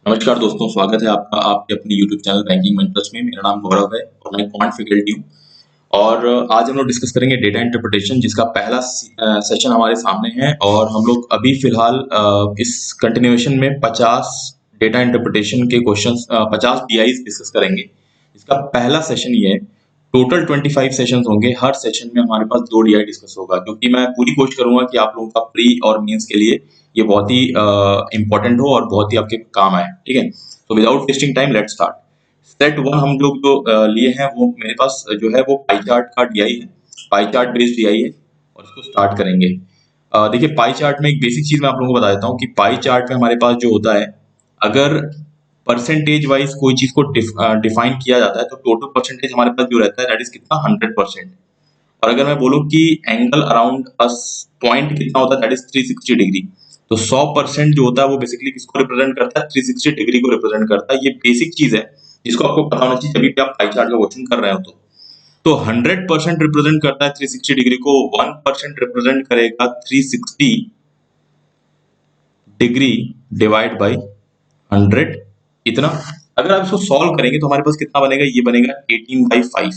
नमस्कार दोस्तों, स्वागत है आपका आपके अपने YouTube चैनल बैंकिंग मेंटर्स में। मेरा नाम गौरव है और मैं क्वांट फैकल्टी हूँ। और आज हम लोग डिस्कस करेंगे डेटा इंटरप्रिटेशन, जिसका पहला सेशन हमारे सामने है। और हम लोग अभी फिलहाल इस कंटिन्यूएशन में 50 डेटा इंटरप्रिटेशन के क्वेश्चंस 50 डीआईज डिस्कस करेंगे। इसका पहला सेशन ये है। टोटल 25 सेशंस होंगे। हर सेशन में हमारे पास 2 डीआई डिस्कस होगा, क्योंकि मैं पूरी कोशिश करूंगा कि आप लोगों का प्री और मेंस के लिए ये बहुत ही इंपॉर्टेंट हो और बहुत ही आपके काम आए। ठीक है, तो without wasting time let's start. Set one हम लोग जो लिए हैं वो मेरे पास जो है वो पाई चार्ट का डीआई है, पाई चार्ट बेस्ड डीआई है। और इसको स्टार्ट करेंगे। देखिए, पाई चार्ट में एक बेसिक चीज मैं आप लोगों को बता देता हूँ कि पाई चार्ट में हमारे पास जो होता है, अगर परसेंटेज वाइज कोई चीज को डिफाइन किया जाता है तो टोटल परसेंटेज हमारे पास जो रहता है दैट इज कितना 100%। और अगर मैं बोलूँ कि एंगल अराउंड अस पॉइंट कितना होता है दैट इज 360 डिग्री। तो 100% जो होता है वो बेसिकली किसको रिप्रेजेंट करता है, 360 डिग्री को रिप्रेजेंट करता है। ये बेसिक चीज है जिसको आपको पता होना चाहिए जब भी आप पाई चार्ट का क्वेश्चन कर रहे हो। तो 100% रिप्रेजेंट करता है 360 डिग्री को, 1% रिप्रेजेंट करेगा 360 डिग्री डिवाइड बाई 100, इतना। अगर आप इसको सॉल्व करेंगे तो हमारे पास कितना बनेगा, ये बनेगा 18/5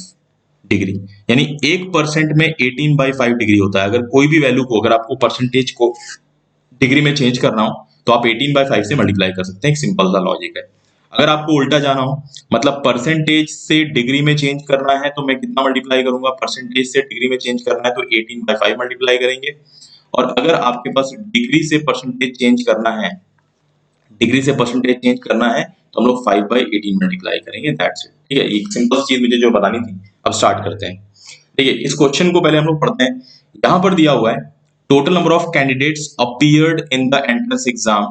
डिग्री। यानी 1% में 18/5 डिग्री होता है। अगर कोई भी वैल्यू को, अगर आपको परसेंटेज को डिग्री में चेंज करना हो तो आप 18/5 से मल्टीप्लाई कर सकते हैं। एक सिंपल सा लॉजिक है। अगर आपको उल्टा जाना हो, मतलब परसेंटेज से डिग्री में चेंज करना है, तो मैं कितना मल्टीप्लाई करूंगा, परसेंटेज से डिग्री में चेंज करना है तो 18/5 मल्टीप्लाई करेंगे। और अगर आपके पास डिग्री से परसेंटेज चेंज करना है, डिग्री से परसेंटेज चेंज करना है तो हम लोग 5/18 मल्टीप्लाई करेंगे। That's it. ठीक है, एक सिंपल चीज मुझे जो बतानी थी। अब स्टार्ट करते हैं। देखिए, इस क्वेश्चन को पहले हम लोग पढ़ते हैं। यहाँ पर दिया हुआ है, total number of candidates appeared in the entrance exam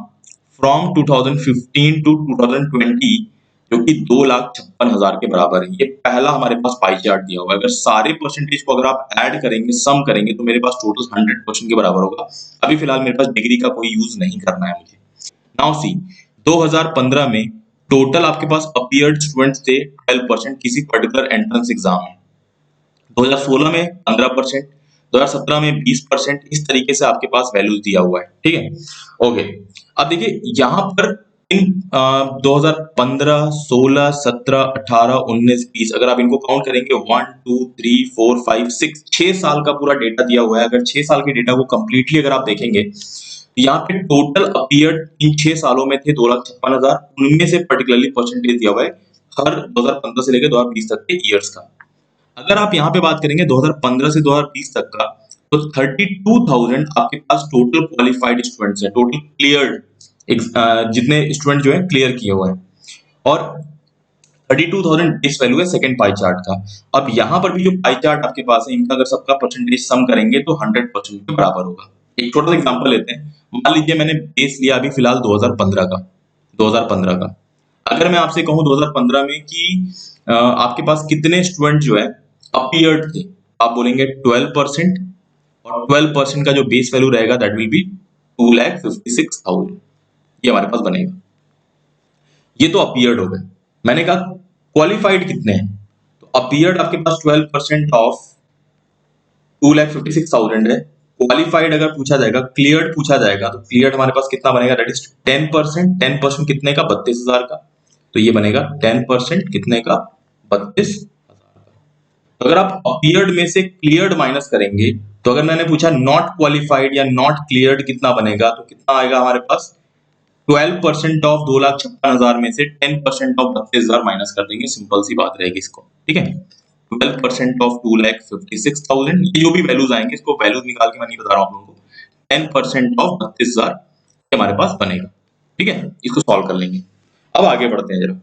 from 2015 to 2020, जो कि 2,56,000 के बराबर है। ये पहला हमारे पास पाई चार्ट दिया हुआ है। अगर सारे परसेंटेज को अगर आप ऐड करेंगे, सम करेंगे, तो मेरे पास टोटल 100% के बराबर होगा। अभी फिलहाल मेरे पास डिग्री का कोई यूज नहीं करना है मुझे। नाउ सी, 2015 में टोटल आपके पास अपीयर्ड स्टूडेंट्स थे 12% किसी पर्टिकुलर एंट्रेंस एग्जाम में। 2016 में 15%, 2017 में 20%, इस तरीके से आपके पास वैल्यूज दिया हुआ है। ठीक है, ओके। अब देखिए यहाँ पर इन 2015, 16, 17, 18, 19, 20, अगर आप इनको काउंट करेंगे 1, 2, 3, 4, 5, 6, 6 साल का पूरा डेटा दिया हुआ है। अगर 6 साल के डेटा को कंप्लीटली अगर आप देखेंगे तो यहाँ पे टोटल अपीयर्ड इन 6 सालों में थे 2,56,000। उनमें से पर्टिकुलरली परसेंटेज दिया हुआ है हर 2015 से लेकर 2020 तक के ईयर्स का। अगर आप यहाँ पे बात करेंगे 2015 से 2020 तक का, तो 32,000 आपके पास टोटल क्वालिफाइड स्टूडेंट्स हैं, टोटल क्लियर्ड जितने स्टूडेंट जो है क्लियर किए हुए हैं। और 32,000 बेस वैल्यू है सेकंड पाई चार्ट का। अब यहाँ पर भी जो पाई चार्ट आपके पास है, इनका अगर सबका परसेंटेज सम करेंगे तो 100% के बराबर होगा। एक छोटा सा एग्जांपल लेते हैं। मान लीजिए मैंने बेस लिया अभी फिलहाल 2015 का। अगर मैं आपसे कहूं 2015 में कि आपके पास कितने स्टूडेंट जो है अपीयर्ड थे, आप बोलेंगे 12%। और 12% का जो बेस वैल्यू रहेगा दैट विल बी 2,56,000। ये हमारे पास बनेगा। ये तो अपीयर्ड हो गए। मैंने कहा क्वालिफाइड कितने हैं, तो अपीयर्ड आपके पास 12% ऑफ 2,56,000 है। क्वालिफाइड अगर पूछा जाएगा, क्लियर्ड पूछा जाएगा, तो क्लियर्ड हमारे पास कितना बनेगा, दैट इज 10%। 10% कितने का, 32,000 का। तो ये बनेगा 10% कितने का, 32,000 का। तो अगर आप अपीयर्ड में से क्लियर्ड माइनस करेंगे, तो अगर मैंने पूछा नॉट क्वालिफाइड या नॉट क्लियर्ड कितना बनेगा, तो कितना आएगा हमारे पास, 12% ऑफ 2,56,000 में से 10% ऑफ 32,000 माइनस कर देंगे। सिंपल सी बात रहेगी इसको। ठीक है, 12% ऑफ 2,56,000, ये जो भी वैल्यूज आएंगे, इसको वैल्यूज निकाल के मैं नहीं बता रहा हूं आप लोगों को। 10% ऑफ 32,000 हमारे पास बनेगा। ठीक है, इसको सॉल्व कर लेंगे। अब आगे बढ़ते हैं जरा।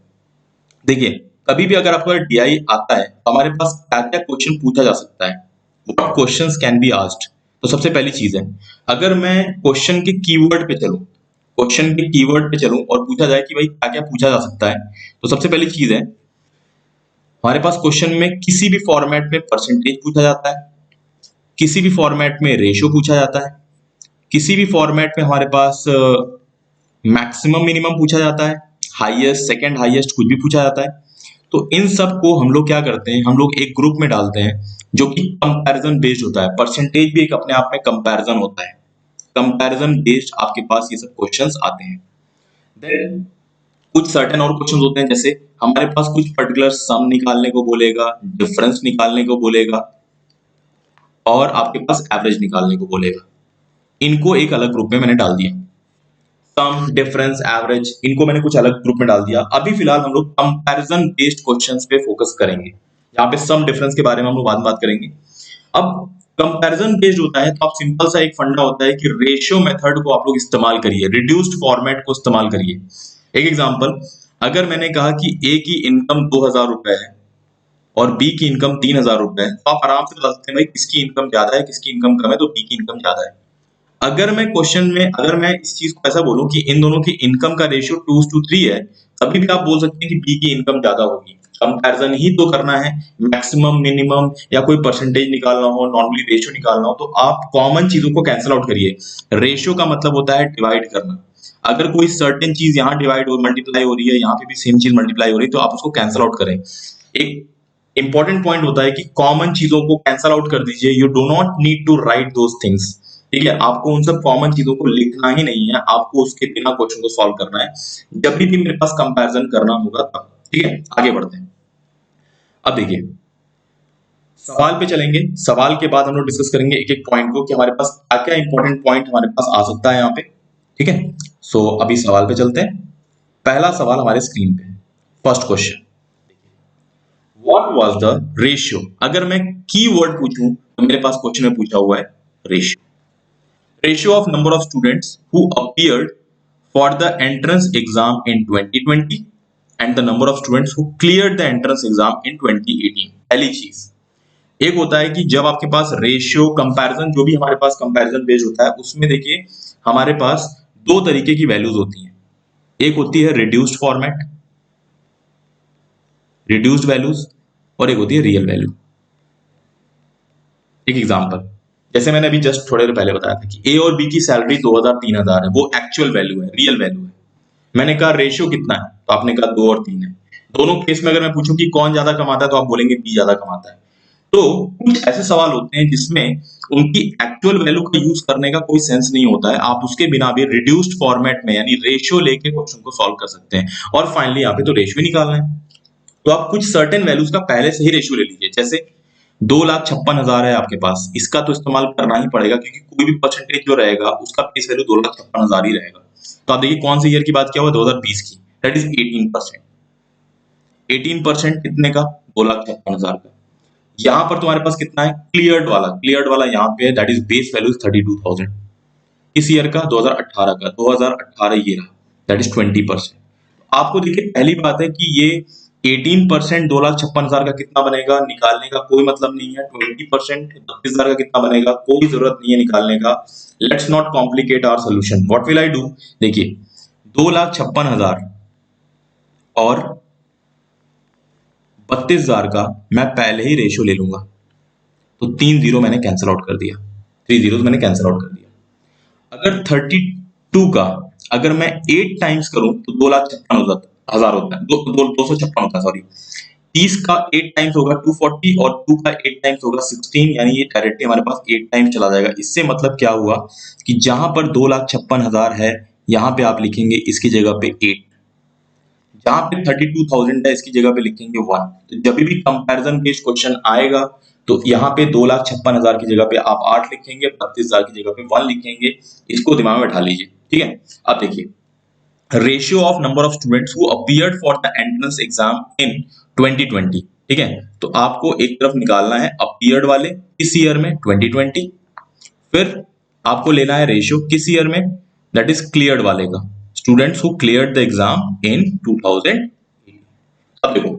देखिए, कभी भी अगर आपका डीआई आता है तो हमारे पास क्या क्या क्वेश्चन पूछा जा सकता है, what questions can be asked. तो सबसे पहली चीज है, अगर मैं क्वेश्चन के कीवर्ड पे चलूं, क्वेश्चन के कीवर्ड पे चलूं और पूछा जाए कि भाई क्या क्या पूछा जा सकता है, तो सबसे पहली चीज है हमारे पास क्वेश्चन में किसी भी फॉर्मेट में परसेंटेज पूछा जाता है, किसी भी फॉर्मेट में रेशियो पूछा जाता है, किसी भी फॉर्मेट में हमारे पास मैक्सिमम मिनिमम पूछा जाता है, हाईएस्ट सेकंड हाईएस्ट कुछ भी पूछा जाता है। तो इन सब को हम लोग क्या करते हैं, हम लोग एक ग्रुप में डालते हैं जो कि कंपैरिजन बेस्ड होता है। परसेंटेज भी एक अपने आप में कंपैरिजन होता है। कंपैरिजन बेस्ड आपके पास ये सब क्वेश्चंस आते हैं। देन कुछ सर्टेन और क्वेश्चन होते हैं, जैसे हमारे पास कुछ पर्टिकुलर सम निकालने को बोलेगा, डिफरेंस निकालने को बोलेगा और आपके पास एवरेज निकालने को बोलेगा। इनको एक अलग ग्रुप में मैंने डाल दिया, सम, डिफरेंस, एवरेज, इनको मैंने कुछ अलग ग्रुप में डाल दिया। अभी फिलहाल हम लोग कंपैरिजन बेस्ड क्वेश्चंस पे फोकस करेंगे। यहाँ पे सम डिफरेंस के बारे में हम लोग बाद में बात करेंगे। अब कंपैरिजन बेस्ड होता है तो आप सिंपल सा एक फंडा होता है कि रेशियो मेथड को आप लोग इस्तेमाल करिए, रिड्यूस्ड फॉर्मेट को इस्तेमाल करिए। एक एग्जांपल, अगर मैंने कहा कि ए की इनकम 2000 रुपए है और बी की इनकम 3000 रुपए है, तो आप आराम से बता सकते हैं भाई किसकी इनकम ज्यादा है, किसकी इनकम कम है, तो बी की इनकम ज्यादा है। अगर मैं क्वेश्चन में अगर मैं इस चीज को ऐसा बोलूं कि इन दोनों की इनकम का रेशियो 2:3 है, तभी भी आप बोल सकते हैं कि बी की इनकम ज्यादा होगी। कंपैरिजन ही तो करना है, मैक्सिमम, मिनिमम या कोई परसेंटेज निकालना हो, नॉर्मली रेशियो निकालना हो, तो आप कॉमन चीजों को कैंसिल आउट करिए। रेशियो का मतलब होता है डिवाइड करना। अगर कोई सर्टेन चीज यहाँ डिवाइड हो, मल्टीप्लाई हो रही है, यहाँ पे भी सेम चीज मल्टीप्लाई हो रही है, तो आप उसको कैंसिल आउट करें। एक इंपॉर्टेंट पॉइंट होता है कि कॉमन चीजों को कैंसिल आउट कर दीजिए। You do not need to write those things. ठीक है, आपको उन सब कॉमन चीजों को लिखना ही नहीं है, आपको उसके बिना क्वेश्चन को सॉल्व करना है जब भी मेरे पास कंपैरिजन करना होगा तब। ठीक है, आगे बढ़ते हैं। अब देखिए, सवाल पे चलेंगे। सवाल के बाद हम लोग डिस्कस करेंगे एक एक पॉइंट को कि हमारे पास क्या क्या इंपॉर्टेंट पॉइंट हमारे पास आ सकता है यहाँ पे। ठीक है, सो अभी सवाल पे चलते हैं। पहला सवाल हमारे स्क्रीन पे, first question, what was the ratio. अगर मैं कीवर्ड पूछूं तो मेरे पास क्वेश्चन में पूछा हुआ है ratio of number of students who appeared for the entrance exam in 2020 and the number of students who cleared the entrance exam in 2018। पहली चीज, एक होता है कि जब आपके पास रेशियो कंपैरिजन, जो भी हमारे पास कंपैरिजन बेस्ड होता है, उसमें देखिए हमारे पास दो तरीके की वैल्यूज होती हैं। एक होती है रिड्यूस्ड फॉर्मेट, रिड्यूस्ड वैल्यूज, और एक होती है रियल वैल्यू। एक एग्जांपल, जैसे मैंने अभी जस्ट थोड़े देर पहले बताया था कि ए और बी की सैलरी 2000 3000 है, वो एक्चुअल वैल्यू है, रियल वैल्यू है। मैंने कहा रेशियो कितना है, तो आपने कहा 2 और 3 है। दोनों केस में अगर मैं पूछूं कि कौन ज्यादा कमाता है, तो आप बोलेंगे बी ज्यादा कमाता है। तो कुछ ऐसे सवाल होते हैं जिसमें उनकी एक्चुअल वैल्यू का यूज करने का कोई सेंस नहीं होता है, आप उसके बिना भी रिड्यूस्ड फॉर्मेट में यानी रेशियो लेके क्वेश्चन को सॉल्व कर सकते हैं। और फाइनली यहाँ पे तो रेशियो निकालना है, तो आप कुछ सर्टेन वैल्यूज का पहले से ही रेशियो ले लीजिए। जैसे 2,56,000 है आपके पास, इसका तो इस्तेमाल करना ही पड़ेगा क्योंकि कोई भी परसेंटेज जो रहेगा उसका फेस वैल्यू 2,56,000 ही रहेगा। तो आप देखिए कौन से ईयर की बात किया हुआ, 2020 की, दैट इज 18%। 18% कितने का, 2,56,000 का। यहाँ पर तुम्हारे पास कितना है, क्लियर्ड वाला, क्लियर्ड वाला यहाँ पे है, दैट इज बेस वैल्यू 32,000। इस ईयर का 2018 का, 2018 ये रहा, दैट इज 20%। आपको देखिए पहली बात है कि ये 18% 2,56,000 का कितना बनेगा, निकालने का कोई मतलब नहीं है। 20% 32,000 का कितना बनेगा, कोई जरूरत नहीं है निकालने का। Let's not complicate our solution, what will I do. देखिए 2,56,000 और 32,000 का मैं पहले ही रेशियो ले लूंगा, तो 3 जीरो मैंने कैंसिल आउट कर दिया, 3 जीरो मैंने कैंसिल आउट कर दिया। अगर 32 का अगर मैं 8 टाइम्स करूं तो 2,56,000 होता है, 256 होता है, सॉरी। 30 का 8 टाइम्स होगा 240 और 2 का 8 टाइम्स होगा 16, यानी ये डायरेक्टली हमारे पास 8 टाइम्स चला जाएगा। इससे मतलब क्या हुआ कि जहां पर 2,56,000 है, यहां पे आप लिखेंगे इसकी जगह पे 8, जहां पे 32,000 है इसकी जगह पे लिखेंगे 1। तो जब भी कंपैरिजन बेस्ड क्वेश्चन आएगा तो यहाँ पे 2,56,000 की जगह पे आप 8 लिखेंगे, 32,000 की जगह पे 1 लिखेंगे। इसको दिमाग में बैठा लीजिए, ठीक है। अब देखिए ratio of number of students who appeared for the entrance exam in 2020, ठीक है। तो आपको एक तरफ निकालना है अपीयर्ड वाले किस ईयर में, 2020। फिर आपको लेना है रेशियो किस ईयर में, दैट इज क्लियर्ड वाले का, students who cleared the exam in 2000। अब देखो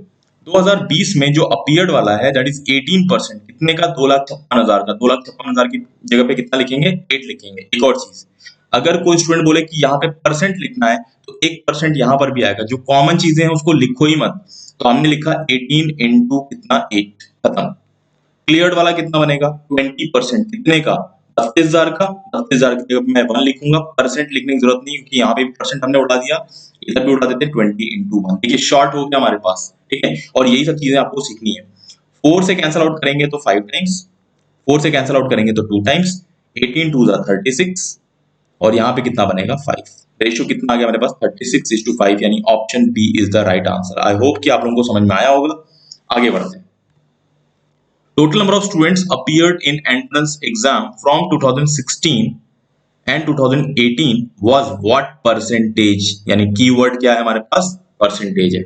2020 में जो अपीयर्ड वाला है दैट इज 18%, कितने का, 2,56,000 का। 2,56,000 की जगह पे कितना लिखेंगे, 8 लिखेंगे। एक और चीज, अगर कोई स्टूडेंट बोले कि यहाँ पे परसेंट लिखना है तो 1% यहाँ पर भी आएगा, जो कॉमन चीजें हैं उसको लिखो ही मत। तो हमने लिखा 18 इंटू कितना, 8, खत्म। क्लियर्ड वाला कितना बनेगा, 20%, कितने का, 32,000 का। 32,000 की जगह मैं 1 लिखूंगा, परसेंट लिखने की जरूरत नहीं क्योंकि यहाँ पे परसेंट हमने उड़ा दिया, इधर भी उड़ा देते, 20 इंटू 1। देखिए शॉर्ट हो गया हमारे पास, ठीक है। और यही सब चीजें आपको सीखनी है। 4 से कैंसिल आउट करेंगे तो 5 टाइम्स, 4 से कैंसिल आउट करेंगे तो 2 टाइम्स, 18 2 36, और यहाँ पे कितना बनेगा, 5। रेशियो कितना आ गया हमारे पास 36:5, यानी option B is the right answer. I hope कि आप लोगों को समझ में आया होगा। आगे बढ़ते हैं। Total number of students appeared in entrance exam from 2016 and 2018 was what percentage, यानी कीवर्ड क्या है हमारे पास, परसेंटेज है।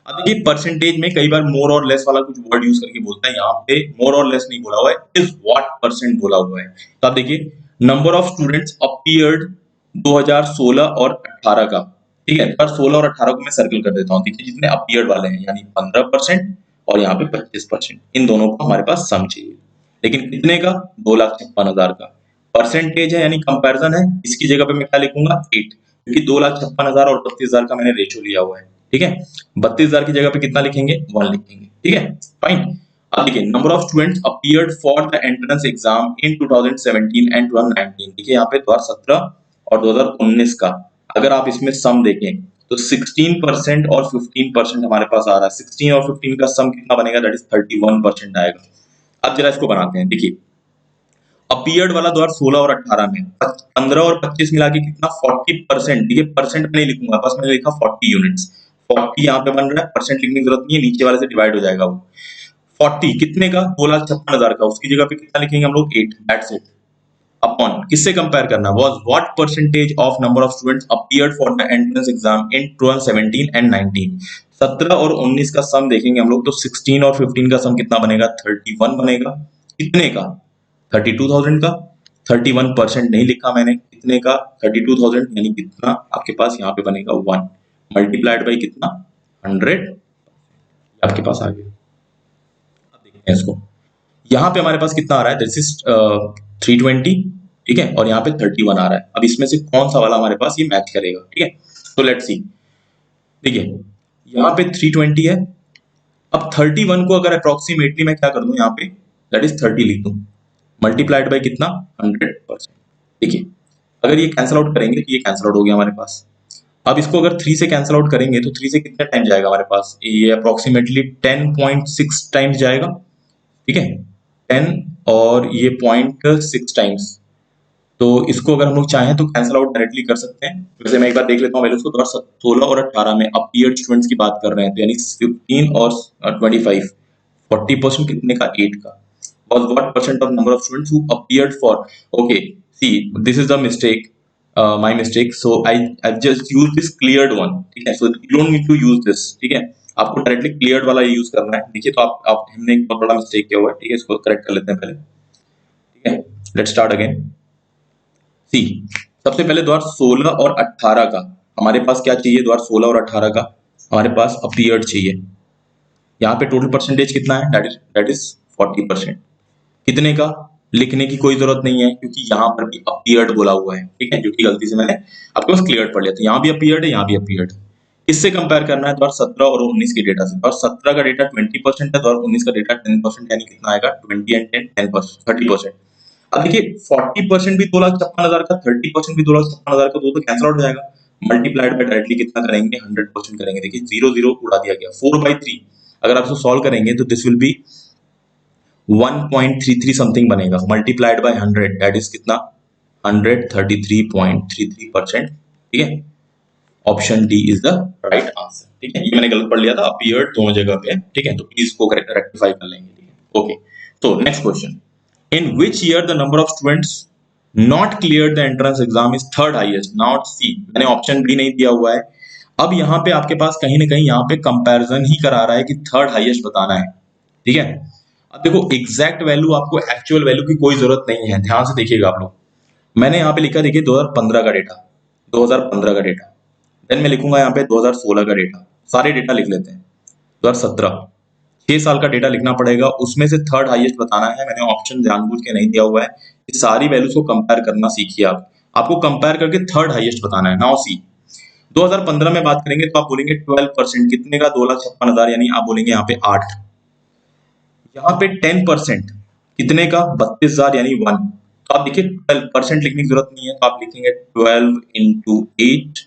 अब देखिए परसेंटेज में कई बार मोर और लेस वाला कुछ वर्ड यूज करके बोलता है, यहाँ पे मोर और लेस नहीं बोला हुआ है, इज व्हाट परसेंट बोला हुआ है। तो आप देखिए नंबर ऑफ स्टूडेंट्स अपीयर्ड 2016 और 18 का, ठीक है, 2016 और 18 को मैं सर्कल कर देता हूँ। देखिए जितने अपीयर्ड वाले हैं यानी 15% और यहाँ पे 25%, इन दोनों को हमारे पास सम चाहिए। लेकिन कितने का, 2,56,000 का। परसेंटेज है यानी कंपैरिजन है, इसकी जगह पे मैं क्या लिखूंगा 8, क्योंकि 2,56,000 और 32,000 का मैंने रेशियो लिया हुआ है। ठीक है, 32,000 की जगह पे कितना लिखेंगे, 1 लिखेंगे। ठीक है, फाइन। अब देखिए number of students appeared for the entrance exam in 2017 and 2019। देखिए यहाँ पे 2017 और 2019 का अगर आप इसमें सम देखें तो 16% और 15% हमारे पास आ रहा है। 16 और 15 का सम कितना बनेगा, दैट इज 31% आएगा। अब जरा इसको बनाते हैं। देखिए अपीयर्ड वाला 2016 और 18 में 15 और 25 मिला के कितना 40%। ये परसेंट में नहीं लिखूंगा, बस मैंने लिखा 40 यूनिट्स। 40 यहाँ पे बन रहा है, परसेंट लिखने की जरूरत नहीं है, नीचे वाले से डिवाइड हो जाएगा वो। 40 कितने का, 2,56,000 का, उसकी जगह पे कितना लिखेंगे हम लोग 8, दैट्स इट। अपॉन किससे कंपेयर करना, was what percentage of number of students appeared for the entrance exam in 2017 and 19। 17 और 19 का सम देखेंगे हम लोग तो 16 और 15 का सम कितना बनेगा, 31 बनेगा। कितने का, 32,000 का। 31% नहीं लिखा मैंने, कितने का, 32,000, यानी कितना आपके पास यहाँ पे बनेगा 1 मल्टीप्लाइड बाई कितना 100 आपके पास आ गया। अब देखते हैं इसको, यहाँ पे हमारे पास कितना आ रहा है, दिस इज 320, ठीक है, और यहाँ पे 31 आ रहा है। अब इसमें से कौन सा वाला हमारे पास ये मैच करेगा, ठीक है, तो लेट्स सी। देखिए यहाँ पे 320 है, अब 31 को अगर अप्रोक्सीमेटली मैं क्या कर दूं यहाँ पे, दैट इज 30 लिख दूं, मल्टीप्लाइड बाई कितना 100%। देखिए अगर ये कैंसिल आउट करेंगे तो ये कैंसिल आउट हो गया हमारे पास। अब इसको अगर 3 से कैंसिल आउट करेंगे तो 3 से कितना टाइम जाएगा हमारे पास, ये अप्रोक्सीमेटली 10.6 टाइम्स जाएगा। ठीक है, 10 और ये 0.6 टाइम्स। तो इसको अगर हम लोग चाहें तो कैंसिल आउट डायरेक्टली कर सकते हैं। वैसे मैं एक बार देख लेता हूँ वैल्यूज को। 2016 और 18 में अपीयर्ड स्टूडेंट्स की बात कर रहे हैं, तो यानी 15 और 25, 40% कितने का, 8 का। was what percent of number of students who appeared for, okay, see this is the mistake, my mistake, so I've just used this cleared one, ठीक है, so you don't need to use this, ठीक है, आपको directly cleared वाला use करना है। देखिए तो आप हमने एक बहुत बड़ा मिस्टेक किया हुआ है, ठीक है, इसको करेक्ट कर लेते हैं पहले। ठीक है, लेट्स स्टार्ट अगेन। सी सबसे पहले 2016 और 18 का हमारे पास क्या चाहिए, 2016 और 18 का हमारे पास अपीयर्ड चाहिए। यहाँ पे टोटल परसेंटेज कितना है, दैट इज 40%। कितने का लिखने की कोई जरूरत नहीं है क्योंकि यहाँ पर भी अपीयर्ड बोला हुआ है, ठीक है, जो कि गलती से मैंने आपके पास क्लियर पढ़ लिया। तो यहाँ भी अपीयर्ड है, यहाँ भी अपीयर्ड। इससे कंपेयर करना है 2017 और 19 के डेटा से। 2017 का डेटा 20% है, 2019 का डेटा 10%, यानी कितना आएगा 20 एंड 10 10%, 30%। अब देखिए 40% भी 2,56,000 का, 30% भी 2,56,000 का, तो कैंसिल आउट हो जाएगा। मल्टीप्लाइड बाय डायरेक्टली कितना करेंगे, 100% करेंगे। देखिए 0 0 उड़ा दिया गया, 4/3। अगर आप इसको सॉल्व करेंगे तो दिस विल बी 1.33 समथिंग बनेगा, मल्टीप्लाइड बाय 100, दैट इज कितना 133.33%। ठीक है, option D is the right answer. ठीक है, ये मैंने गलत पढ़ लिया था, अपीयर्ड दोनों जगह पे है। ठीक है, तो प्लीज इसको रेक्टिफाई कर लेंगे। ठीक है, ओके, तो next question, in which year the number of students not clear the entrance exam is third highest. Not C, मैंने ऑप्शन बी नहीं दिया हुआ है। अब यहाँ पे आपके पास कहीं ना कहीं यहाँ पे कंपैरिजन ही करा रहा है कि थर्ड हाईएस्ट बताना है। ठीक है, अब देखो एग्जैक्ट वैल्यू, आपको एक्चुअल वैल्यू की कोई जरूरत नहीं है, ध्यान से देखिएगा आप लोग। मैंने यहाँ पे लिखा, देखिए 2015 का डेटा, 2015 का डेटा, देन मैं लिखूंगा यहाँ पे 2016 का डेटा, सारे डेटा लिख लेते हैं। 2017 6 साल का डेटा लिखना पड़ेगा, उसमें से थर्ड हाईएस्ट बताना है। मैंने ऑप्शन जानबूझ के नहीं दिया हुआ है। इस सारी वैल्यूज को कंपेयर करना सीखिए आप, आपको कंपेयर करके थर्ड हाईएस्ट बताना है। नाउ सी 2015 में बात करेंगे तो आप बोलेंगे 12%, कितने का 2,56,000, यानी आप बोलेंगे यहाँ पे 8। यहाँ पे 10% कितने का 32,000, यानी 1। तो आप देखिए 12% लिखने की जरूरत नहीं है, तो आप लिखेंगे 12 into 8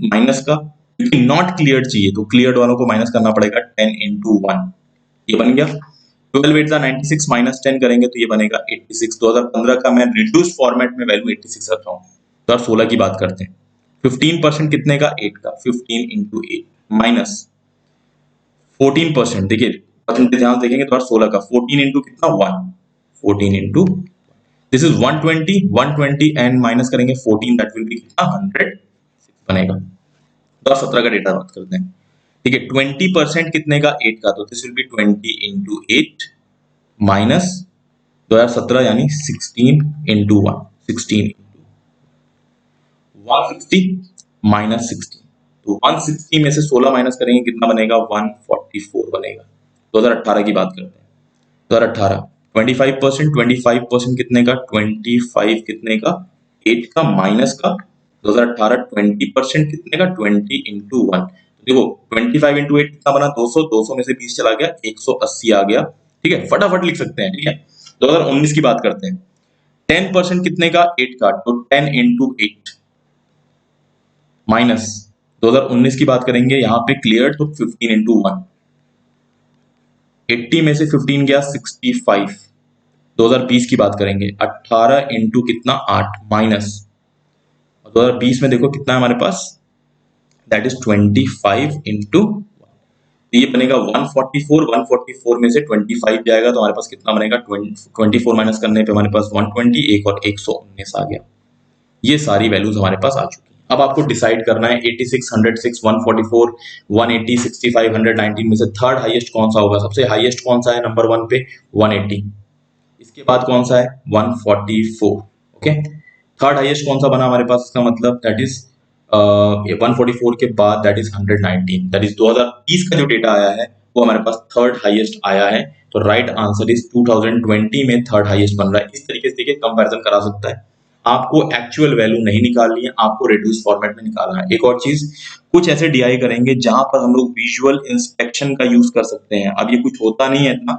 माइनस का, क्योंकि नॉट क्लियर चाहिए तो क्लियर्ड वालों को माइनस करना पड़ेगा, 10 into 1, ये बन गया। 12 8 96 माइनस 10 करेंगे तो ये बनेगा 86। 2015 का मैं रिड्यूस फॉर्मेट में वैल्यू 86 रख रहा हूँ। 2016 की बात करते हैं, 15% कितने का, 8 का, 15 इंटू 8 माइनस 14%, देखिए परसेंटेज ध्यान देखेंगे तो 16 का, 14 इंटू कितना 1, 14 into this is 120, 120 and minus करेंगे 14, दैट विल बी कितना 100 बनेगा। 2017 का डेटा बात करते हैं, ठीक है। 20% कितने का, 8 का, तो this will be 20 into 8 minus 2017 यानी 16 इंटू 1, 16 160 माइनस 16, तो 160 में से 16 माइनस करेंगे कितना बनेगा, 144 बनेगा। 2018 की बात करते हैं, 2018 25%, 25% कितने का, 25 कितने का, 8 का माइनस का 2018 20% कितने का, 20 इंटू 1, देखो 25 इंटू 8 कितना बना, 200, 200 में से 20 चला गया, 180 आ गया, ठीक है, फटाफट लिख सकते हैं, ठीक है। 2019 की बात करते हैं, 10% कितने का, 8 का, तो 10 इंटू 8 माइनस 2019 की बात करेंगे, यहाँ पे क्लियर तो 15 इंटू 1, 80 में से 15 गया 65। 2020 की बात करेंगे, 18 इंटू कितना 8 माइनस 2020 में देखो कितना है हमारे पास, दैट इज 25 इंटू, ये बनेगा 144, 144 में से 25 जाएगा तो हमारे पास कितना बनेगा, 24 माइनस करने पे हमारे पास 120, एक और 119 आ गया। ये सारी वैल्यूज हमारे पास आ चुकी है। अब आपको डिसाइड करना है 86, 106, 144, 180, 65, 119 में से थर्ड हाईएस्ट कौन सा होगा। सबसे हाईएस्ट कौन सा है, नंबर 1 पे 180, इसके बाद कौन सा है 144, ओके। थर्ड हाईएस्ट कौन सा बना हमारे पास, इसका मतलब दैट इज 144 के बाद दैट इज 119, दैट इज 2020 का जो डेटा आया है वो हमारे पास थर्ड हाईएस्ट आया है। तो राइट आंसर इज 2020 में थर्ड हाईएस्ट बन रहा है। इस तरीके से देखिए कंपैरिजन करा सकता है। आपको एक्चुअल वैल्यू नहीं निकालनी है, आपको रिड्यूस फॉर्मेट में निकालना है। एक और चीज, कुछ ऐसे डीआई करेंगे जहां पर हम लोग विजुअल इंस्पेक्शन का यूज कर सकते हैं। अब ये कुछ होता नहीं है इतना,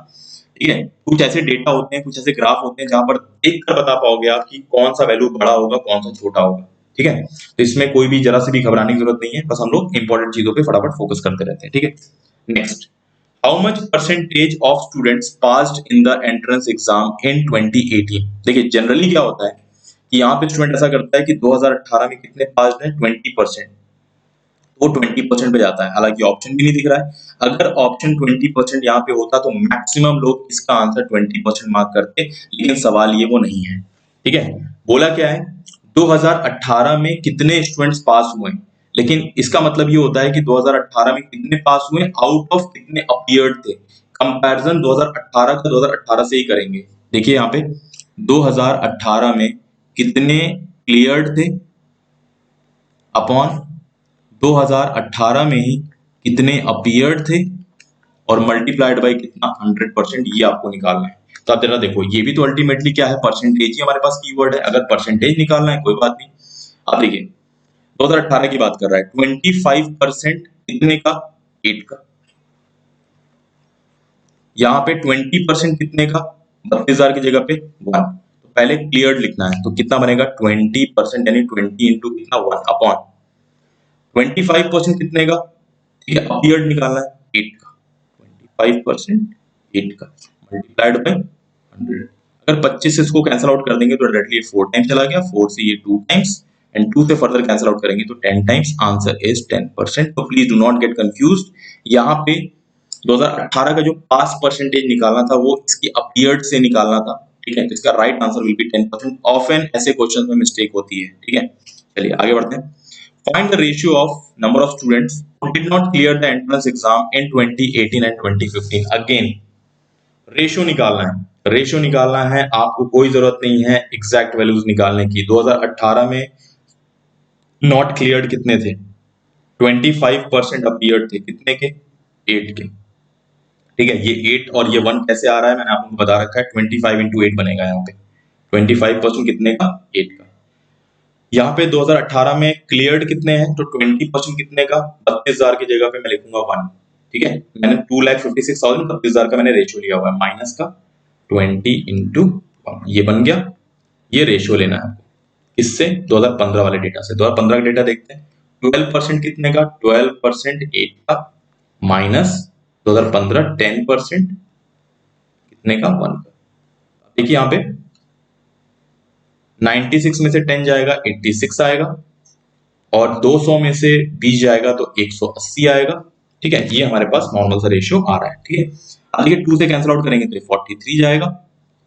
ठीक है, कुछ ऐसे डेटा होते हैं, कुछ ऐसे ग्राफ होते हैं जहां पर देख कर बता पाओगे आप कि कौन सा वैल्यू बड़ा होगा, कौन सा छोटा होगा, ठीक है। तो इसमें कोई भी जरा सी भी घबराने की जरूरत नहीं है, बस हम लोग इंपॉर्टेंट चीजों पे फटाफट फोकस करते रहते हैं, ठीक है। Next, how much percentage of students passed in the entrance exam in 2018। देखिए जनरली क्या होता है कि यहाँ पे स्टूडेंट ऐसा करता है कि 2018 में कितने पास्ड हैं, 20%, वो 20% पे जाता है, हालांकि ऑप्शन भी नहीं दिख रहा है। अगर ऑप्शन 20% यहाँ पे होता तो मैक्सिमम लोग इसका आंसर 20% मार्क करते, लेकिन सवाल ये वो नहीं है, ठीक है। बोला क्या है, 2018 में कितने स्टूडेंट्स पास हुए, लेकिन इसका मतलब ये होता है कि 2018 में कितने पास हुए आउट ऑफ कितने अपीयर्ड थे। कंपैरिजन 2018 का 2018 से ही करेंगे। देखिए यहाँ पे 2018 में कितने क्लियर्ड थे अपॉन 2018 में ही कितने अपीयर्ड थे और मल्टीप्लाइड बाय कितना 100%, ये आपको निकालना है। तो आप जरा देखो, ये भी तो अल्टीमेटली क्या है, परसेंटेज ही हमारे पास कीवर्ड है। अगर परसेंटेज निकालना है कोई बात नहीं। आप देखिए 2018 की बात कर रहा है, 25% कितने का, 8 का, यहाँ पे 20% कितने का, 32,000 की जगह पे 1, तो पहले क्लियर्ड लिखना है, तो कितना बनेगा 20% यानी 20 इंटू कितना 1 अपॉन 25% कितने का, ठीक है, अपीयर्ड निकालना है 8 का, 25% 8 का मल्टीप्लाइड बाय 100। अगर 25 से इसको कैंसिल आउट कर देंगे तो डायरेक्टली 4 टाइम्स चला गया, 4 से ये 2 टाइम्स एंड 2 से फर्दर कैंसिल आउट करेंगे तो 10 टाइम्स, आंसर इज 10%। तो please do not gate confused, यहाँ पे 2018 का जो पास परसेंटेज निकालना था वो इसकी अपीयर्ड से निकालना था, ठीक है। तो इसका right answer will be 10%। Often ऐसे क्वेश्चन में मिस्टेक होती है, ठीक है। चलिए आगे बढ़ते हैं। Find the ratio of number of students who did not clear the entrance exam in 2018 and 2015. Again, ratio निकालना है, रेशियो निकालना है, आपको कोई जरूरत नहीं है एग्जैक्ट वैल्यूज निकालने की। 2018 में नॉट क्लियर्ड कितने थे, 25% अपीयर्ड थे, कितने के, 8 के, ठीक है। ये 8 और ये 1 कैसे आ रहा है, मैंने आपको बता रखा है, 25 इंटू 8 बनेगा यहाँ पे, 25% कितने का, 8 का। यहाँ पे 2018 में क्लियर्ड कितने हैं, तो 20% कितने का, 32,000 की जगह पे मैं लिखूंगा 1, ठीक है। मैंने 2,56,000, 32,000 का मैंने रेशियो लिया हुआ है, माइनस का 20 इंटू 1, ये बन गया। ये रेशियो लेना है आपको, इससे 2015 वाले डेटा से। 2015 का डेटा देखते हैं, 12% कितने का, 12% 8 का माइनस 2015 10% कितने का, 1 का। देखिए यहाँ पे 96 में से 10 जाएगा 86 आएगा, और 200 में से 20 जाएगा तो 180 आएगा। ठीक है, ये हमारे पास नॉर्मल सा रेशियो आ रहा है। ठीक है, अब देखिए 2 से कैंसिल आउट करेंगे तो 43 जाएगा,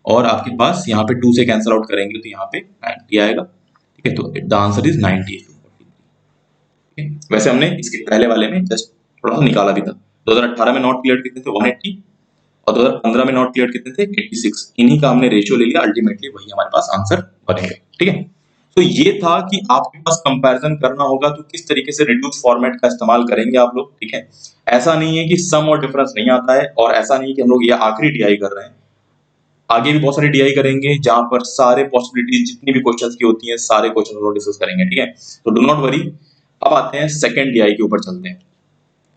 और आपके पास यहाँ पे 2 से कैंसिल आउट करेंगे तो यहाँ पे 90 आएगा। ठीक है, तो द आंसर इज 90 to 43। वैसे हमने इसके पहले वाले में जस्ट थोड़ा सा निकाला भी था। 2018 में नॉट क्लियर कितने थे, 180, और 2015 में नॉट क्लियर कितने थे, 86। इन्हीं का हमने रेशियो ले लिया, अल्टीमेटली वही हमारे पास आंसर बनेगा। ठीक है, तो ये था कि आपके पास कंपैरिजन करना होगा तो किस तरीके से रिड्यूस फॉर्मेट का इस्तेमाल करेंगे आप लोग। ठीक है, ऐसा नहीं है कि सम और डिफरेंस नहीं आता है, और ऐसा नहीं है कि हम लोग ये आखिरी डीआई कर रहे हैं, आगे भी बहुत सारी डीआई करेंगे जहां पर सारे पॉसिबिलिटीज जितनी भी क्वेश्चंस की होती हैं सारे क्वेश्चन हम लोग डिस्कस करेंगे। ठीक है, तो डू नॉट वरी। अब आते हैं सेकंड डीआई के ऊपर चलते हैं।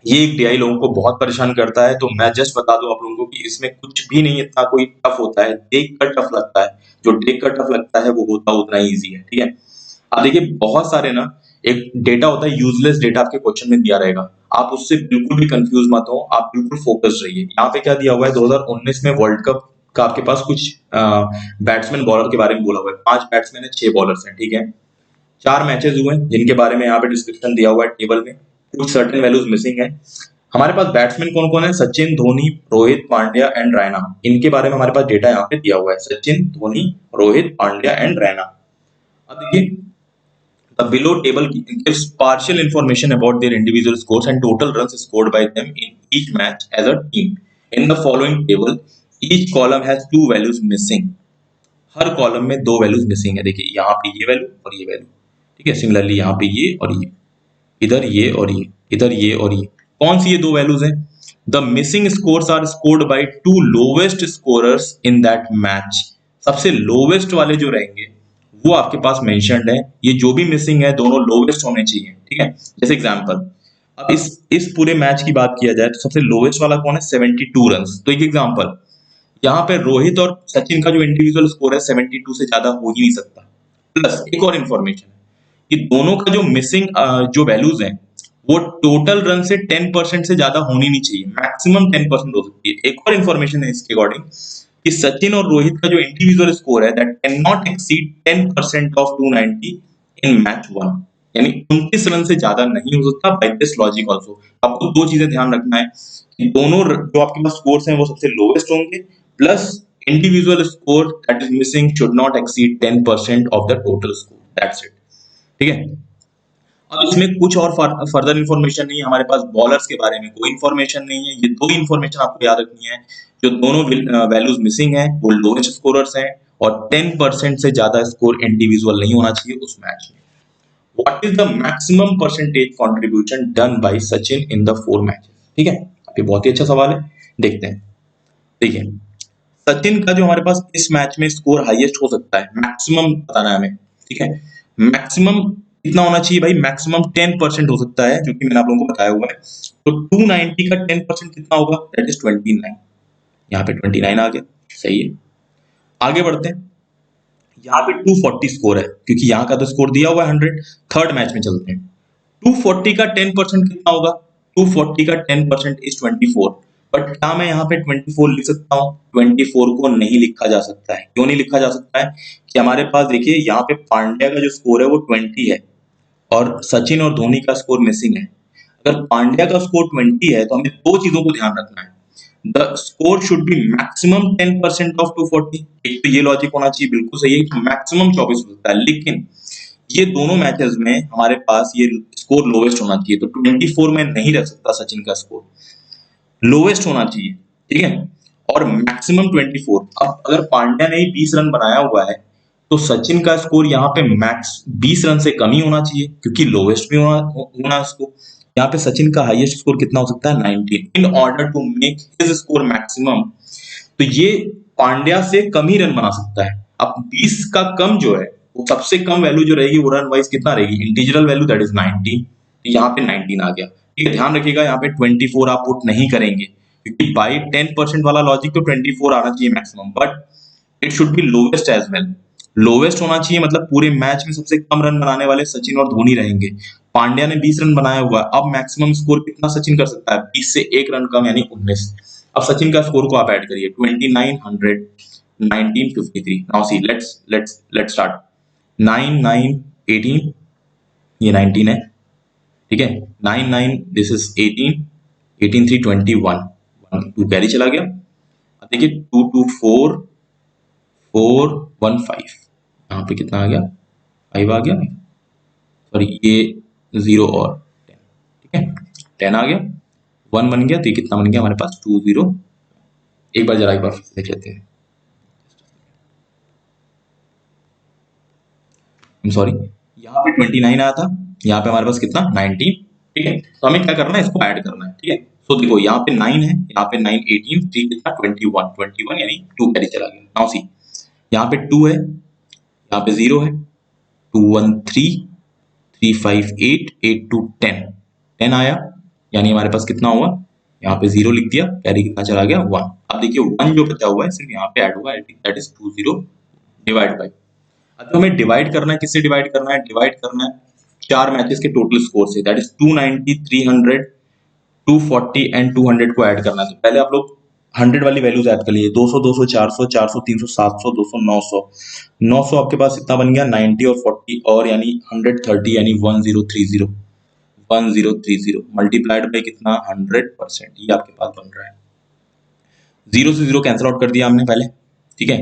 ये एक डीआई लोगों को बहुत परेशान करता है, तो मैं जस्ट बता दूं आप लोगों को कि इसमें कुछ भी नहीं इतना कोई टफ होता है, देख कर टफ लगता है, जो देख कर टफ लगता है वो होता उतना ही ईजी है। ठीक है, अब देखिए बहुत सारे ना एक डेटा होता है, यूजलेस डेटा आपके क्वेश्चन में दिया रहेगा, आप उससे बिल्कुल भी कंफ्यूज मत हो, आप बिल्कुल फोकस्ड रहिए। यहाँ पे क्या दिया हुआ है, 2019 में वर्ल्ड कप का आपके पास कुछ बैट्समैन बॉलर के बारे में बोला हुआ है। 5 बैट्समैन है, 6 बॉलर्स हैं। ठीक है, 4 मैचेस हुए जिनके बारे में यहाँ पे डिस्क्रिप्शन दिया हुआ है टेबल में, कुछ सर्टेन वैल्यूज मिसिंग है। हमारे पास बैट्समैन कौन कौन है, सचिन, धोनी, रोहित, पांड्या एंड रैना। इनके बारे में हमारे पास डेटा यहाँ पे दिया हुआ है, सचिन, धोनी, रोहित, पांड्या एंड रैना। अब देखिए the below table gives partial information about their individual scores and total runs scored by them in each match as a team. In the following table, each column has 2 values missing. Her column में 2 values missing है। देखिए यहाँ पे ये value और ये value. ठीक है, सिमिलरली यहाँ पे ये और ये, इधर ये और ये, इधर ये और ये। कौन सी ये 2 वैल्यूज हैं? The missing scores are scored by 2 lowest scorers in that match. सबसे लोवेस्ट वाले जो रहेंगे वो आपके पास मेंशन्ड है। ये जो भी मिसिंग है दोनों लोवेस्ट होने चाहिए। ठीक है, जैसे एग्जांपल, अब इस पूरे मैच की बात किया जाए तो सबसे लोवेस्ट वाला कौन है, 72 रन्स। तो एक एग्जांपल, यहाँ पे रोहित और सचिन का जो इंडिविजुअल स्कोर है 72 से ज्यादा हो ही नहीं सकता। प्लस एक और इन्फॉर्मेशन है कि दोनों का जो मिसिंग जो वैल्यूज हैं वो टोटल रन से 10% से ज्यादा होनी नहीं चाहिए, मैक्सिमम 10% हो सकती है। एक और इन्फॉर्मेशन है इसके अकॉर्डिंग कि सचिन और रोहित का जो इंडिविजुअल स्कोर है that can not exceed 10% of 290 in match 1, यानी 29 रन से ज्यादा नहीं हो सकता बाय दिस लॉजिक आल्सो। आपको 2 चीजें ध्यान रखना है कि दोनों जो आपके पास स्कोर्स हैं वो सबसे लोवेस्ट होंगे, plus individual score that is missing should not exceed 10% of the total score, that's it. ठीक है, अब इसमें कुछ और फर्दर इन्फॉर्मेशन नहीं है हमारे पास, बॉलर्स के बारे में कोई इन्फॉर्मेशन नहीं है। ये 2 इन्फॉर्मेशन आपको याद रखनी है, जो दोनों वैल्यूज मिसिंग है वो लोवेस्ट स्कोरर्स हैं, और 10% से ज्यादा स्कोर इंडिविजुअल नहीं होना चाहिए उस मैच में। What is the maximum percentage contribution done by Sachin in the 4 matches? ठीक है, ये बहुत ही अच्छा सवाल है, देखते हैं। देखिए सचिन का जो हमारे पास इस मैच में स्कोर हाईएस्ट हो सकता है, मैक्सिमम बताना है हमें। ठीक है, मैक्सिमम कितना होना चाहिए भाई, मैक्सिमम 10% हो सकता है, जो कि मैंने आप लोगों को बताया हुआ है। तो 290 का 10% कितना होगा, दैट इज 29। यहाँ पे 29 आ गया, सही है। आगे बढ़ते हैं, यहाँ पे 240 स्कोर है क्योंकि यहाँ का तो स्कोर दिया हुआ है 100। थर्ड मैच में चलते हैं, 240 का 10% कितना होगा, 240 का 10% इज 24। बट क्या मैं यहाँ पे 24 लिख सकता हूँ? 24 को नहीं लिखा जा सकता है। क्यों नहीं लिखा जा सकता है? कि हमारे पास देखिए यहाँ पे पांड्या का जो स्कोर है वो 20 है, और सचिन और धोनी का स्कोर मिसिंग है। अगर पांड्या का स्कोर 20 है तो हमें 2 चीजों को ध्यान रखना है। The score should be maximum 10% of 240। एक तो ये लॉजिक होना चाहिए, बिल्कुल सही है कि मैक्सिमम 24 हो सकता है, लेकिन ये दोनों मैचेस में हमारे पास ये स्कोर लोवेस्ट होना चाहिए। तो 24 में नहीं रख सकता सचिन का स्कोर, लोवेस्ट होना चाहिए। ठीक है, और मैक्सिमम 24। अब अगर पांड्या ने 20 रन बनाया हुआ है तो सचिन का स्कोर यहाँ पे मैक्स 20 रन से कम ही होना चाहिए, क्योंकि लोवेस्ट भी होना उसको। यहाँ पे सचिन का हाईएस्ट स्कोर कितना हो सकता है, 19। In order to make his score maximum, तो ये पांड्या से कम ही रन बना सकता है। अब 20 का कम जो है वो सबसे कम वैल्यू जो रहेगी वो रन वाइज कितना रहेगी, इंटीजरल वैल्यू दैट इज 19। यहाँ पे 19 आ गया। ठीक है, ध्यान रखिएगा यहाँ पे 24 आप पुट नहीं करेंगे, क्योंकि बाई 10% वाला लॉजिक तो 24 आना चाहिए maximum, but it should be lowest as well. Lowest होना चाहिए मतलब पूरे मैच में सबसे कम रन बनाने वाले सचिन और धोनी रहेंगे। पांड्या ने 20 रन बनाया हुआ है, अब मैक्सिमम स्कोर कितना सचिन कर सकता है, 20 से 1 रन कम यानी 19। अब सचिन का स्कोर को आप ऐड करिए, 29, 100, 19, 53। Now see let's start. 9, 9, 18, ये 19 है, ठीक है। 9 9 दिस इज 18, 18 3 21, 2 कैरी चला गया। अब देखिए 2 2 4 4 1 5, यहाँ पे कितना आ गया, 5 आ गया, सॉरी ये 0 और 10, ठीक है 10 आ गया, 1 बन गया, तो ये कितना बन गया हमारे पास 2 0। एक बार जरा एक बार देख लेते हैं, सॉरी यहाँ पे 29 आया था, यहाँ पे हमारे पास कितना 19, ठीक है। तो हमें क्या करना है, इसको ऐड करना है, ठीक है। सो देखो यहाँ पे 9 है, यहाँ पे 9 18 3 कितना 21, 21 यानी 2 कैरी चला गया। नाउ सी यहाँ पे 2 है, यहाँ पे 0 है, 2 1 3 3 5 8 8 2 10, 10 आया, यानी हमारे पास कितना हुआ, यहाँ पे 0 लिख दिया, कैरी कितना चला गया 1। अब देखिए 1 जो बचा हुआ है सिर्फ यहाँ पे ऐड हुआ है, दैट इज 2 0 डिवाइड बाई। अब तो हमें डिवाइड करना है, किससे डिवाइड करना है, डिवाइड करना है 4 मैचेस के टोटल स्कोर से, दैट इज 290 300 240 एंड 200 को ऐड करना है। तो पहले आप लोग 100 वाली वैल्यूज ऐड कर लिए, 200 200 400 400 300 700 200 900, 900 आपके पास इतना बन गया 90 और 40 और यानी 130 यानी 1030, 1030 मल्टीप्लाइड बाई कितना 100%, ये आपके पास बन रहा है। 0 से 0 कैंसिल आउट कर दिया हमने पहले, ठीक है।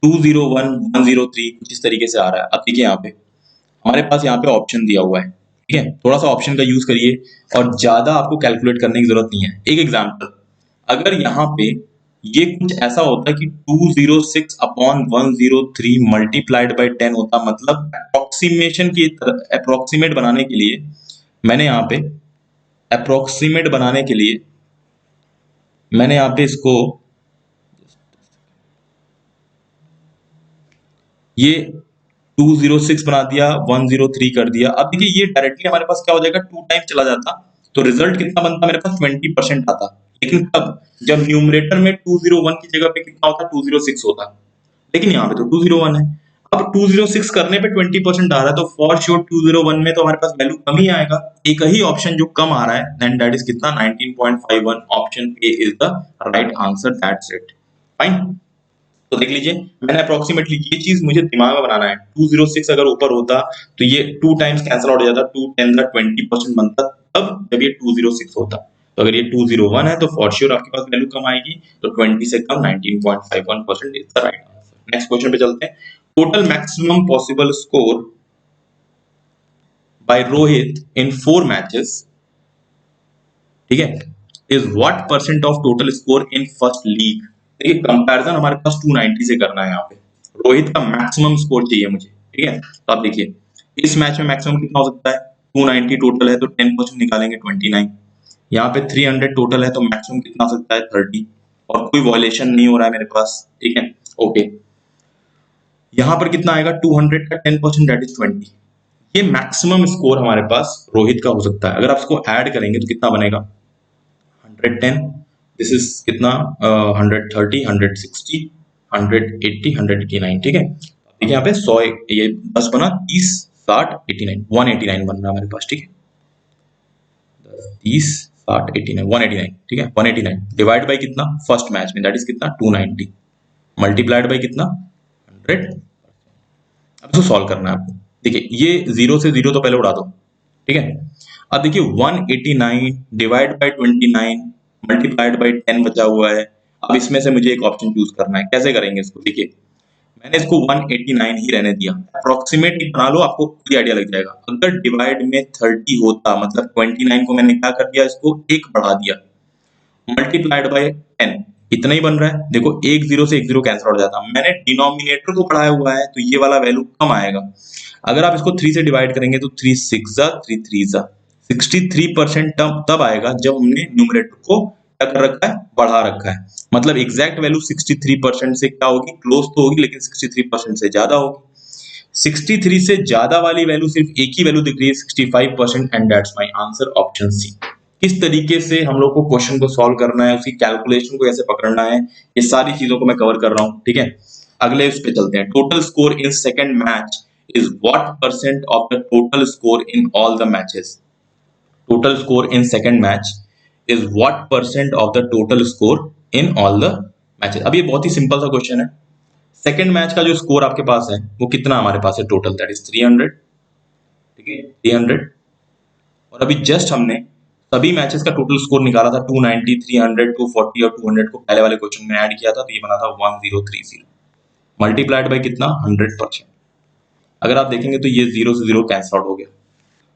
201 103 कुछ इस तरीके से आ रहा है। अब देखिए यहाँ पे हमारे पास यहाँ पे ऑप्शन दिया हुआ है, ठीक है, थोड़ा सा ऑप्शन का यूज करिए और ज्यादा आपको कैलकुलेट करने की जरूरत नहीं है। एक एग्जांपल, अगर यहाँ पे ये कुछ ऐसा होता कि 206 अपॉन 103 मल्टीप्लाइड बाई 10 होता, मतलब अप्रोक्सीमेशन की तरह अप्रोक्सीमेट बनाने के लिए मैंने यहाँ पे अप्रोक्सीमेट बनाने के लिए मैंने यहाँ पे इसको ये 206 बना दिया, 103 कर दिया। अब देखिए ये डायरेक्टली हमारे पास क्या हो जाएगा, 2 टाइम चला जाता तो रिजल्ट कितना बनता मेरे पास 20% आता। लेकिन तब जब न्यूमरेटर में 201 की जगह पे कितना होता 206 होता, लेकिन यहाँ पे तो 201 है। अब 206 करने पे 20% आ रहा है, तो फॉर श्योर 201 में तो हमारे पास वैल्यू कम ही आएगा। एक ही ऑप्शन जो कम आ रहा है, देन दैट इज कितना 19.51, option A is the right answer, that's it, fine. तो देख लीजिए मैंने अप्रोक्सीमेटली ये चीज मुझे दिमाग में बनाना है, 206 अगर ऊपर होता तो ये 2 टाइम्स कैंसिल आउट हो जाता, 2 10 का 20% बनता तब जब ये 206 होता। तो अगर ये 201 है तो फॉर श्योर आपके पास वैल्यू कम आएगी, तो 20 से कम 19.51% is the right answer. Next question पे चलते हैं। Total maximum possible score bye Rohit इन 4 मैचेस, ठीक है, is what percent of total score in first league. देखिए कंपैरिजन हमारे पास 290 से करना है, यहाँ पे रोहित का मैक्सिमम स्कोर चाहिए मुझे, ठीक है। तो आप देखिए इस मैच में मैक्सिमम कितना हो सकता है, 290 टोटल है तो 10% निकालेंगे 29, यहाँ पे 300 टोटल है तो मैक्सिमम कितना हो सकता है 30, और कोई वॉयलेशन नहीं हो रहा है मेरे पास, ठीक है, ओके। यहाँ पर कितना आएगा 200 का 10% दैट इज 20, ये मैक्सिमम स्कोर हमारे पास रोहित का हो सकता है। अगर आप इसको ऐड करेंगे तो कितना बनेगा 110, दिस इज कितना 130 160 180 189, ठीक है। देखिए यहाँ पे 100 ये 10 बना 30 60 89 189 बन रहा है हमारे पास, ठीक है 30 60 89 189, ठीक है 189 डिवाइड बाई कितना फर्स्ट मैच में दैट इज कितना 290 मल्टीप्लाइड बाई कितना 100। अब इसको सॉल्व करना है आपको। देखिए ये 0 से 0 तो पहले उड़ा दो, ठीक है। अब देखिए 189 डिवाइड बाई 29 मल्टीप्लाइड बाई 10 बचा हुआ है। अब इसमें से मुझे एक ऑप्शन चूज करना है, कैसे करेंगे इसको, देखिए मैंने इसको 189 ही रहने दिया, अप्रोक्सीमेट बना लो, आपको कोई आइडिया लग जाएगा। अगर डिवाइड में 30 होता मतलब 29 को मैंने क्या कर दिया, इसको 1 बढ़ा दिया, मल्टीप्लाइड बाय 10 इतना ही बन रहा है। देखो एक 0 से एक 0 कैंसिल हो जाता, मैंने डिनोमिनेटर को बढ़ाया हुआ है तो ये वाला वैल्यू कम आएगा। अगर आप इसको 3 से डिवाइड करेंगे तो 3 6 जा 3 3 जा 63% तब आएगा जब हमने न्यूमरेटर को क्या कर रखा है, बढ़ा रखा है। मतलब एग्जैक्ट वैल्यू 63% से क्या होगी, क्लोज तो होगी लेकिन 63% से ज्यादा होगी। 63 से ज्यादा वाली वैल्यू सिर्फ एक ही वैल्यू दिख रही है 65%, and that's my answer option C. किस तरीके से हम लोग को क्वेश्चन को सॉल्व करना है, उसकी कैलकुलेशन को कैसे पकड़ना है, ये सारी चीजों को मैं कवर कर रहा हूँ, ठीक है। अगले उस पे चलते हैं। Total score in second match is what percent of the total score in all the matches. Total score in second match is what percent of the total score in all the matches. अब ये बहुत ही simple सा question है। Second match का जो score आपके पास है वो कितना हमारे पास है टोटल, दैट इज 300, ठीक है 300। और अभी जस्ट हमने सभी मैचेस का टोटल स्कोर निकाला था 290, 300, 240 और 200 को पहले वाले क्वेश्चन में ऐड किया था, तो ये बना था 1030 मल्टीप्लाइड बाय कितना 100%। अगर आप देखेंगे तो ये 0 से 0 कैंसिल आउट हो गया।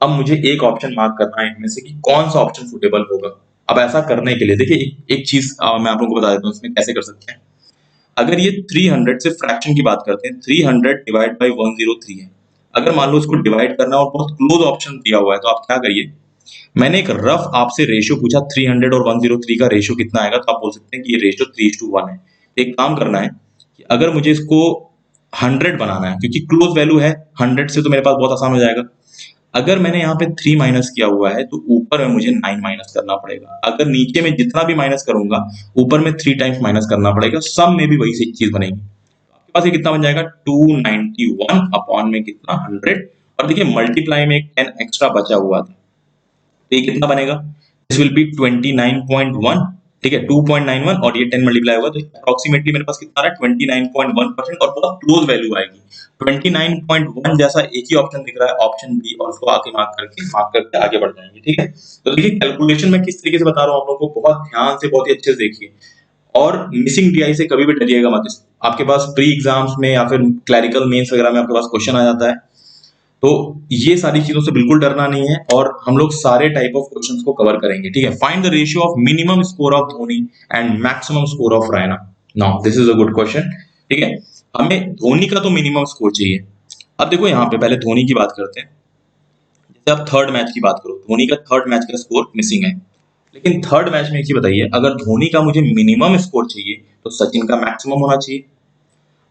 अब मुझे एक ऑप्शन मार्क करना है इनमें से कि कौन सा ऑप्शन सुटेबल होगा। अब ऐसा करने के लिए देखिए एक चीज मैं आप लोगों को बता देता हूँ इसमें कैसे कर सकते हैं। अगर ये 300 से फ्रैक्शन की बात करते हैं, 300 डिवाइड बाई 103 है। अगर मान लो इसको डिवाइड करना और बहुत क्लोज ऑप्शन दिया हुआ है तो आप क्या करिए, मैंने एक रफ आपसे रेशियो पूछा 300 और 103 का रेशियो कितना आएगा, तो आप बोल सकते हैं कि ये रेशियो 3:1 है। एक काम करना है कि अगर मुझे इसको 100 बनाना है, क्योंकि क्लोज वैल्यू है 100 से, तो मेरे पास बहुत आसान हो जाएगा। अगर मैंने यहाँ पे 3 माइनस किया हुआ है तो ऊपर में मुझे 9 माइनस करना पड़ेगा। अगर नीचे में जितना भी माइनस करूंगा ऊपर में 3 टाइम्स माइनस करना पड़ेगा, सम में भी वही चीज बनेगी। आपके पास ये कितना बन जाएगा 291 अपॉन में कितना 100, और देखिए मल्टीप्लाई में एक 10 एक्स्ट्रा बचा हुआ था, तो ये कितना बनेगा, दिस विल बी 29.1, ठीक है 2.91 और ये 10 मल्टीप्लाई होगा तो अप्रोक्सीमेटली मेरे पास कितना आ रहा है 29.1% और बहुत क्लोज वैल्यू आएगी। 29.1 जैसा एक ही ऑप्शन दिख रहा है, ऑप्शन बी, और उसको आके मार्क करके आगे बढ़ जाएंगे। ठीक है, तो देखिए कैलकुलेशन में किस तरीके से बता रहा हूँ आप लोगों को, बहुत ध्यान से बहुत ही अच्छे से देखिए, और मिसिंग डीआई से कभी भी डरिएगा मत। आपके पास प्री एग्जाम्स में या फिर क्लैरिकल मेंस वगैरह में आपके पास क्वेश्चन आ जाता है, तो ये सारी चीजों से बिल्कुल डरना नहीं है, और हम लोग सारे टाइप ऑफ क्वेश्चंस को कवर करेंगे। ठीक है, find the ratio of minimum score of Dhoni and maximum score of Raina. Now this is a good question. ठीक है, हमें धोनी का तो मिनिमम स्कोर चाहिए। अब देखो यहाँ पे पहले धोनी की बात करते हैं। जैसे आप थर्ड मैच की बात करो, धोनी का थर्ड मैच का स्कोर मिसिंग है, लेकिन थर्ड मैच में एक चीज बताइए, अगर धोनी का मुझे मिनिमम स्कोर चाहिए तो सचिन का मैक्सिमम होना चाहिए।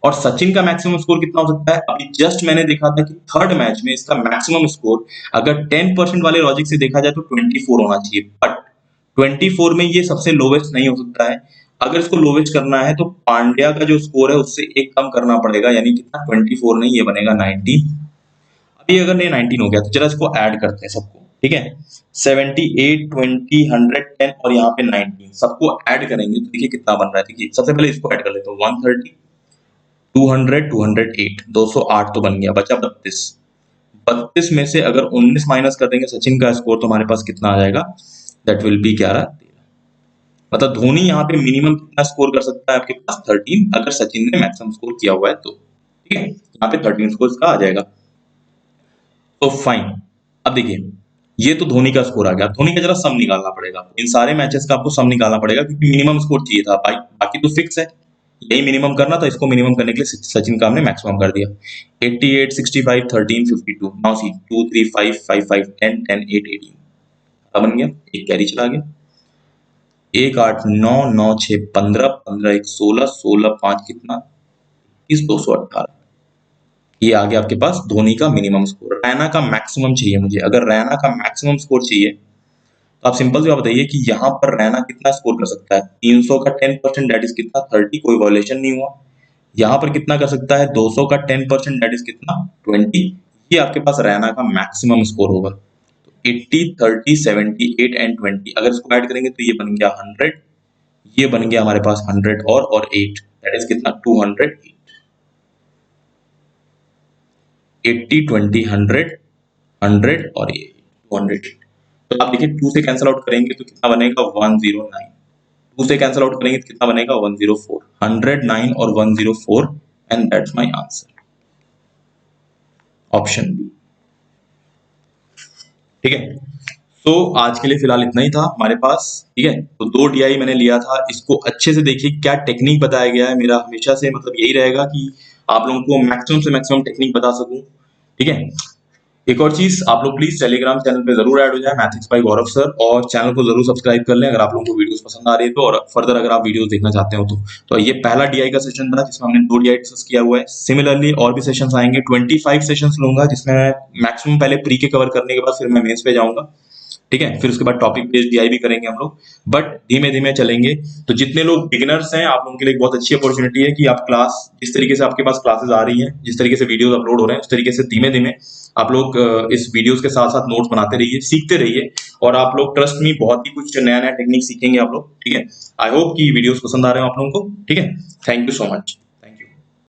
और सचिन का मैक्सिमम स्कोर कितना हो सकता है, अभी जस्ट मैंने देखा था कि थर्ड मैच में इसका मैक्सिमम स्कोर अगर 10% वाले लॉजिक से देखा जाए तो 24 होना चाहिए, बट 24 में ये सबसे लोवेस्ट नहीं हो सकता है। अगर इसको लोवेस्ट करना है तो पांड्या का जो स्कोर है उससे एक कम करना पड़ेगा, यानी कितना 24 नहीं, ये बनेगा 19। अभी अगर ये 19 हो गया तो चलो इसको ऐड करते हैं सबको। ठीक है, 78, 20, 110 और यहाँ पे 19 सबको ऐड करेंगे तो देखिए कितना बन रहा है। देखिए सबसे पहले इसको ऐड कर लेते हैं, 130, 200, 208, 208 तो बन गया, बचा 32। 32 में से अगर 19 माइनस कर देंगे सचिन का स्कोर तो हमारे पास कितना आ जाएगा, दैट विल बी 11। मतलब धोनी यहाँ पे मिनिमम कितना स्कोर कर सकता है आपके पास 13, अगर सचिन ने मैक्सिमम स्कोर किया हुआ है तो। ठीक है, यहाँ पे 13 स्कोर इसका आ जाएगा, तो फाइन। अब देखिए ये तो धोनी का स्कोर आ गया, धोनी का जरा सम निकालना पड़ेगा आपको, इन सारे मैचेस का आपको सम निकालना पड़ेगा, क्योंकि मिनिमम स्कोर चाहिए था, बाकी तो फिक्स है, यही मिनिमम करना था। इसको मिनिमम करने के लिए सचिन का हमने मैक्सिमम कर दिया। 88, 65, 13, 52, नाउ सी 2, 3, 5, 5, 5, 10, 10, 8, 18 बन गया, एक कैरी चला गया। 1, 8, 9, 9, 6, 15, 15, 1, 16, 16, 5 कितना 30, 218। ये आ गया आपके पास धोनी का मिनिमम स्कोर। रैना का मैक्सिमम चाहिए मुझे, अगर रैना का मैक्सिमम स्कोर चाहिए तो आप सिंपल से आप बताइए कि यहाँ पर रैना कितना स्कोर कर सकता है। 300 का 10% दैट इज कितना 30, कोई वॉल्यूशन नहीं हुआ। यहाँ पर कितना कर सकता है 200 का 10% दैट इज कितना 20। ये आपके पास रैना का मैक्सिमम स्कोर होगा। तो 80, 30, 78 एंड 20 अगर इसको ऐड करेंगे तो ये बन गया 100, ये बन गया हमारे पास 100 और 8 दैट इज कितना 208। 80, 20, 100, 100 और ये 200। तो आप देखिए 2 से कैंसिल आउट करेंगे तो कितना बनेगा 109, 2 से कैंसिल आउट करेंगे तो कितना बनेगा 104, 109 और 104 and that's my answer, option B. ठीक है, तो आज के लिए फिलहाल इतना ही था हमारे पास। ठीक है, तो 2 डीआई मैंने लिया था, इसको अच्छे से देखिए क्या टेक्निक बताया गया है। मेरा हमेशा से मतलब यही रहेगा कि आप लोगों को मैक्सिमम से मैक्सिमम टेक्निक बता सकूं। ठीक है, एक और चीज, आप लोग प्लीज टेलीग्राम चैनल पे जरूर ऐड हो जाए, मैथ्स बाय गौरव सर, और चैनल को जरूर सब्सक्राइब कर लें अगर आप लोगों को वीडियोस पसंद आ रही है तो, और फर्दर अगर आप वीडियोस देखना चाहते हो तो ये पहला डीआई का सेशन था जिसमें हमने 2 डीआई डिस्कस किया हुआ है। सिमिलरली और भी सेशंस आएंगे, 25 सेशंस लूंगा जिसमें मैक्सिमम पहले प्री के कवर करने के बाद फिर मैं मेंस पे जाऊंगा। ठीक है, फिर उसके बाद टॉपिक बेस्ड डीआई भी करेंगे हम लोग, बट धीमे धीमे चलेंगे। तो जितने लोग बिगिनर्स हैं आप लोगों के लिए एक बहुत अच्छी अपॉर्चुनिटी है कि आप क्लास, जिस तरीके से आपके पास क्लासेस आ रही हैं, जिस तरीके से वीडियोस अपलोड हो रहे हैं, उस तरीके से धीमे धीमे आप लोग इस वीडियोस के साथ साथ नोट्स बनाते रहिए, सीखते रहिए, और आप लोग ट्रस्ट में बहुत ही कुछ नया नया टेक्निक सीखेंगे आप लोग। ठीक है, आई होप कि वीडियोस पसंद आ रहे हो आप लोगों को। ठीक है, थैंक यू सो मच।